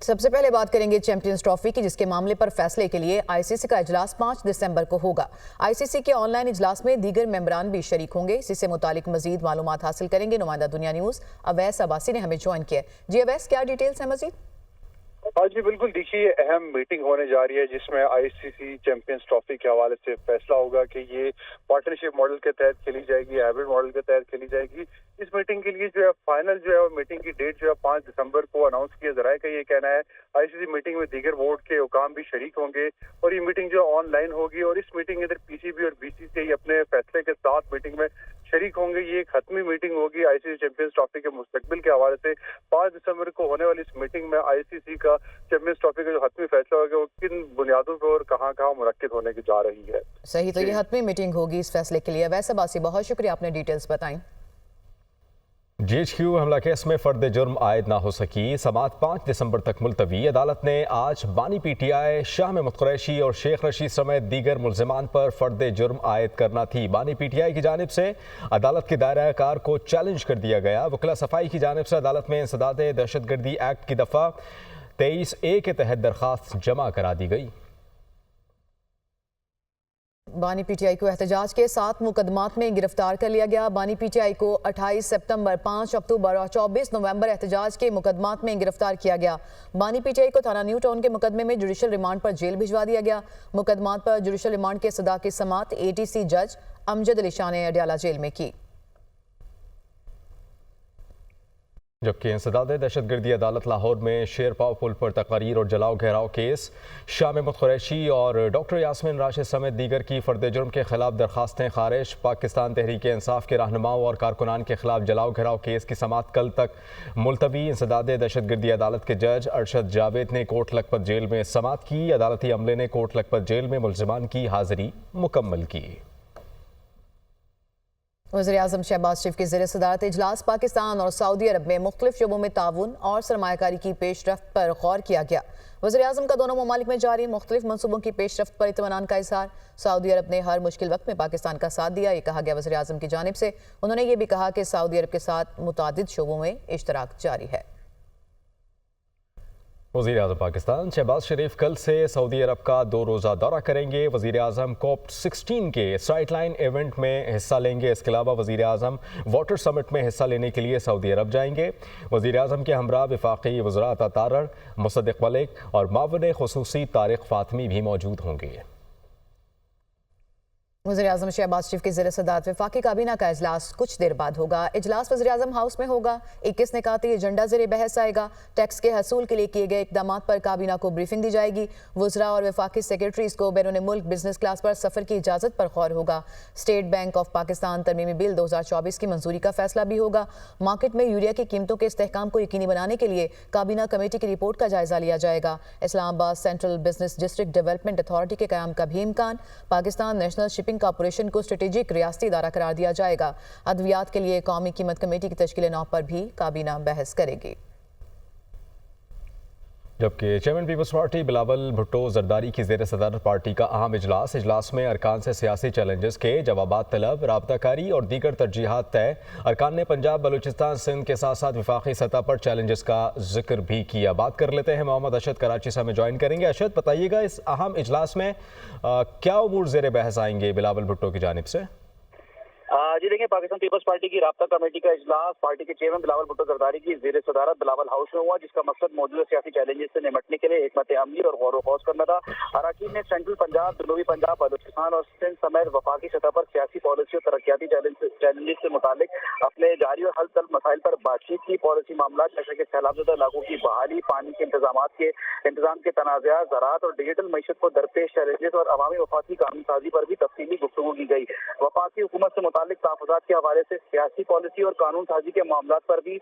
سب سے پہلے بات کریں گے چیمپئنز ٹرافی کی، جس کے معاملے پر فیصلے کے لیے آئی سی سی کا اجلاس 5 دسمبر کو ہوگا۔ آئی سی سی کے آن لائن اجلاس میں دیگر ممبران بھی شریک ہوں گے۔ اسی سے متعلق مزید معلومات حاصل کریں گے نمائندہ دنیا نیوز اویس عباسی نے ہمیں جوائن کیا۔ جی اویس، کیا ڈیٹیلز ہیں مزید؟ جی بالکل، دیکھیے اہم میٹنگ ہونے جا رہی ہے جس میں آئی سی سی چیمپئنز ٹرافی کے حوالے سے فیصلہ ہوگا کہ یہ پارٹنرشپ ماڈل کے تحت کھیلی جائے گی، ہائبرڈ ماڈل کے تحت کھیلی جائے گی۔ اس میٹنگ کے لیے جو ہے فائنل میٹنگ کی ڈیٹ جو ہے 5 دسمبر کو اناؤنس کیا۔ ذرائع کا یہ کہنا ہے آئی سی سی میٹنگ میں دیگر بورڈ کے حکام بھی شریک ہوں گے اور یہ میٹنگ جو آن لائن ہوگی، اور اس میٹنگ کے اندر پی سی بی اور بی سی سی اپنے فیصلے کے ساتھ میٹنگ میں شریک ہوں گے۔ یہ ایک حتمی میٹنگ ہوگی آئی سی سی چیمپئنز ٹرافی کے مستقبل کے حوالے سے۔ 5 دسمبر کو ہونے والی اس میٹنگ میں آئی سی سی کا چیمپئنز ٹرافی کا جو حتمی فیصلہ ہوگا وہ کن بنیادوں پر اور کہاں کہاں منعقد ہونے کی جا رہی ہے۔ صحیح، تو یہ حتمی میٹنگ ہوگی اس فیصلے کے لیے۔ اویس عباسی، بہت شکریہ، آپ نے ڈیٹیلز بتائیں۔ جی ایچ کیو حملہ کیس میں فرد جرم عائد نہ ہو سکی، سماعت 5 دسمبر تک ملتوی۔ عدالت نے آج بانی P T I Shah Mahmood Qureshi اور شیخ رشید سمیت دیگر ملزمان پر فرد جرم عائد کرنا تھی۔ بانی پی ٹی آئی کی جانب سے عدالت کے دائرہ کار کو چیلنج کر دیا گیا۔ وکلا صفائی کی جانب سے عدالت میں انسداد دہشت گردی ایکٹ کی دفعہ 23A کے تحت درخواست جمع کرا دی گئی۔ بانی پی ٹی آئی کو احتجاج کے 7 مقدمات میں گرفتار کر لیا گیا۔ بانی پی ٹی آئی کو 28 ستمبر، 5 اکتوبر اور 24 نومبر احتجاج کے مقدمات میں گرفتار کیا گیا۔ بانی پی ٹی آئی کو تھانہ نیو ٹاؤن کے مقدمے میں جوڈیشل ریمانڈ پر جیل بھجوا دیا گیا۔ مقدمات پر جوڈیشل ریمانڈ کے صدا کی سماعت اے ٹی سی جج امجد علی شاہ نے اڈیالہ جیل میں کی۔ جبکہ انسداد دہشت گردی عدالت لاہور میں شیر پاؤ پل پر تقاریر اور جلاؤ گھیراؤ کیس، شاہ محمود قریشی اور ڈاکٹر یاسمین راشد سمیت دیگر کی فرد جرم کے خلاف درخواستیں خارج۔ پاکستان تحریک انصاف کے رہنماؤں اور کارکنان کے خلاف جلاؤ گھیراؤ کیس کی سماعت کل تک ملتوی۔ انسداد دہشت گردی عدالت کے جج ارشد جاوید نے کوٹ لکھپت جیل میں سماعت کی۔ عدالتی عملے نے کوٹ لکھپت جیل میں ملزمان کی حاضری مکمل کی۔ وزیراعظم شہباز شریف کی زیر صدارت اجلاس پاکستان اور سعودی عرب میں مختلف شعبوں میں تعاون اور سرمایہ کاری کی پیش رفت پر غور کیا گیا۔ وزیراعظم کا دونوں ممالک میں جاری مختلف منصوبوں کی پیش رفت پر اطمینان کا اظہار۔ سعودی عرب نے ہر مشکل وقت میں پاکستان کا ساتھ دیا، یہ کہا گیا وزیراعظم کی جانب سے۔ انہوں نے یہ بھی کہا کہ سعودی عرب کے ساتھ متعدد شعبوں میں اشتراک جاری ہے۔ وزیر اعظم پاکستان شہباز شریف کل سے سعودی عرب کا 2 روزہ دورہ کریں گے۔ وزیر اعظم کوپ 16 کے سائٹ لائن ایونٹ میں حصہ لیں گے۔ اس کے علاوہ وزیر اعظم واٹر سمٹ میں حصہ لینے کے لیے سعودی عرب جائیں گے۔ وزیر اعظم کے ہمراہ وفاقی وزراء عطا تارڑ، مصدق ملک اور معاون خصوصی طارق فاطمی بھی موجود ہوں گے۔ وزیراعظم شہباز شریف کی زیر صدارت وفاقی کابینہ کا اجلاس کچھ دیر بعد ہوگا۔ اجلاس وزیراعظم ہاؤس میں ہوگا۔ 21 نکاتی ایجنڈا زیر بحث آئے گا۔ ٹیکس کے حصول کے لیے کیے گئے اقدامات پر کابینہ کو بریفنگ دی جائے گی۔ وزراء اور وفاقی سیکرٹریز کو بیرون ملک بزنس کلاس پر سفر کی اجازت پر غور ہوگا۔ اسٹیٹ بینک آف پاکستان ترمیمی بل 2024 کی منظوری کا فیصلہ بھی ہوگا۔ مارکیٹ میں یوریا کی قیمتوں کے استحکام کو یقینی بنانے کے لیے کابینہ کمیٹی کی رپورٹ کا جائزہ لیا جائے گا۔ اسلام آباد central business district development authority کے قیام کا بھی امکان۔ پاکستان نیشنل شپنگ کارپوریشن کو اسٹریٹجک ریاستی ادارہ قرار دیا جائے گا۔ ادویات کے لیے قومی قیمت کمیٹی کی تشکیل نو پر بھی کابینہ بحث کرے گی۔ جبکہ chairman Peoples Party Bilawal Bhutto Zardari کی زیر صدارت پارٹی کا اہم اجلاس میں ارکان سے سیاسی چیلنجز کے جوابات طلب، رابطہ کاری اور دیگر ترجیحات طے۔ ارکان نے پنجاب، بلوچستان، سندھ کے ساتھ ساتھ وفاقی سطح پر چیلنجز کا ذکر بھی کیا۔ بات کر لیتے ہیں محمد اشد کراچی سے ہمیں جوائن کریں گے۔ اشد، بتائیے گا اس اہم اجلاس میں کیا امور زیر بحث آئیں گے بلاول بھٹو کی جانب سے؟ جی دیکھیں، پاکستان پیپلز پارٹی کی رابطہ کمیٹی کا اجلاس پارٹی کے چیئرمین بلاول بھٹو زرداری کی زیر صدارت بلاول ہاؤس میں ہوا، جس کا مقصد موجودہ سیاسی چیلنجز سے نمٹنے کے لیے حکمت عملی اور غور و خوض کرنا تھا۔ اراکین نے سینٹرل پنجاب، جنوبی پنجاب، بلوچستان اور سندھ سمیت وفاقی سطح پر سیاسی پالیسی اور ترقیاتی چیلنجز سے متعلق اپنے جاری اور حل طلب مسائل پر بات چیت کی۔ پالیسی معاملات جیسے کہ سیلاب زدہ علاقوں کی بحالی، پانی کے انتظام کے تنازعات، زراعت اور ڈیجیٹل معیشت کو درپیش چیلنجز اور عوامی وفاقی قانون سازی پر بھی تفصیلی گفتگو کی گئی۔ وفاقی حکومت سے متعلق تحفظات کے حوالے سے سیاسی پالیسی اور قانون سازی کے معاملات پر بھی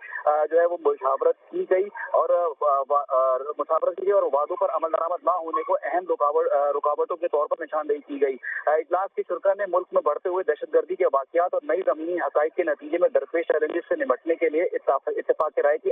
وہ مشاورت کی گئی اور وعدوں پر عمل درآمد نہ ہونے کو اہم رکاوٹوں کے طور پر نشاندہی کی گئی۔ اجلاس کے شرکاء نے ملک میں بڑھتے ہوئے دہشت گردی کے واقعات اور نئی زمینی حقائق کے نتیجے میں درپیش چیلنجز سے نمٹنے کے لیے اتفاق رائے کی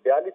42